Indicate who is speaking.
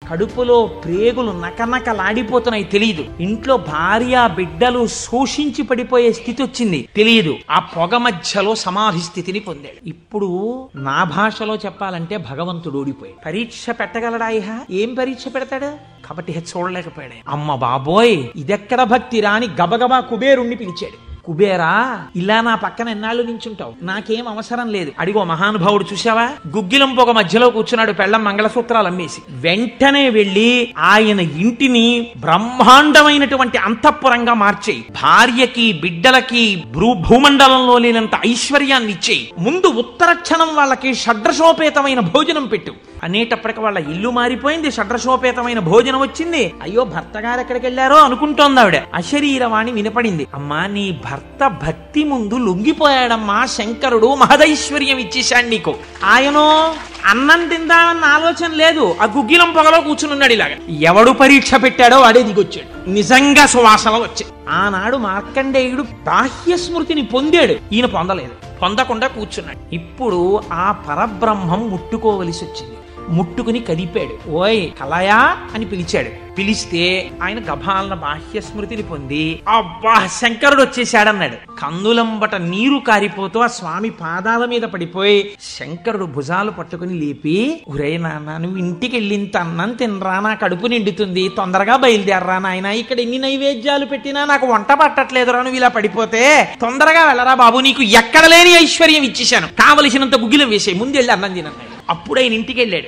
Speaker 1: కడుపులో ప్రేగులు నకనకలాడిపోతున్నాయి తెలియదు. ఇంట్లో భార్య బిడ్డలు శోషించి పడిపోయే స్థితి వచ్చింది తెలియదు. ఆ పొగ మధ్యలో సమాధి స్థితిని పొందాడు. ఇప్పుడు నా భాషలో చెప్పాలంటే భగవంతుడు ఓడిపోయాడు. పరీక్ష పెట్టగలడా? ఏం పరీక్ష పెడతాడు? కాబట్టి చూడలేకపోయాడు. అమ్మ బాబోయ్, ఇదెక్కడ భక్తి రాని గబగబా కుబేరుణ్ణి పిలిచాడు. కుబేరా, ఇలా నా పక్కన ఎన్నాళ్ళు నించుంటావు, నాకేం అవసరం లేదు. అడిగో మహానుభావుడు చూసావా, గుగ్గిలం పొగ మధ్యలో కూర్చున్నాడు, పెళ్ళం మంగళసూత్రాలు అమ్మేసి. వెంటనే వెళ్లి ఆయన ఇంటిని బ్రహ్మాండమైనటువంటి అంతఃపురంగా మార్చేయి, భార్యకి బిడ్డలకి భూమండలంలో లేనంత ఐశ్వర్యాన్ని ఇచ్చేయి, ముందు ఉత్తర క్షణం వాళ్ళకి షడ్రశోపేతమైన భోజనం పెట్టు అనేటప్పటికి వాళ్ళ ఇల్లు మారిపోయింది. షడ్రశోపేతమైన భోజనం వచ్చింది. అయ్యో భర్త గారు ఎక్కడికి వెళ్ళారో అనుకుంటోంది ఆవిడ. అశరీరవాణి వినపడింది. అమ్మా, నీ భర్త భక్తి ముందు లొంగిపోయాడమ్మా, శంకరుడు మహదైశ్వర్యం ఇచ్చేశాడు నీకు. ఆయనో అన్నం తిందామన్న ఆలోచన లేదు, ఆ గుగ్గిలం పొగలో కూర్చునున్నాడు. ఇలాగా ఎవడు పరీక్ష పెట్టాడో వాడే దిగొచ్చాడు. నిజంగా సువాసనలు వచ్చాయి. ఆనాడు మార్కండేయుడు బాహ్య స్మృతిని పొందాడు, ఈయన పొందలేదు, పొందకుండా కూర్చున్నాడు. ఇప్పుడు ఆ పరబ్రహ్మం ముట్టుకోవలసి వచ్చింది. ముట్టుకుని కదిపాడు. ఓయ్ కలయా అని పిలిచాడు. పిలిస్తే ఆయన గభాలన బాహ్య స్మృతిని పొంది అబ్బా శంకరుడు వచ్చేసాడన్నాడు. కన్నులంబట నీరు కారిపోతూ ఆ స్వామి పాదాల మీద పడిపోయి శంకరుడు భుజాలు పట్టుకుని లేపి, ఒరే నాన్న, నువ్వు ఇంటికి వెళ్ళింత అన్నం తినరా, నా కడుపు నిండుతుంది, తొందరగా బయలుదేరరా నాయన, ఇక్కడ ఎన్ని నైవేద్యాలు పెట్టినా నాకు వంట పట్టట్లేదురా, నువ్వు ఇలా పడిపోతే తొందరగా వెళ్ళరా బాబు, నీకు ఎక్కడ లేని ఐశ్వర్యం ఇచ్చేశాను, కావలసినంత గుగ్గిలం వేసే, ముందు వెళ్ళి అన్నం తినన్నాడు. అప్పుడు ఆయన ఇంటికి వెళ్ళాడు.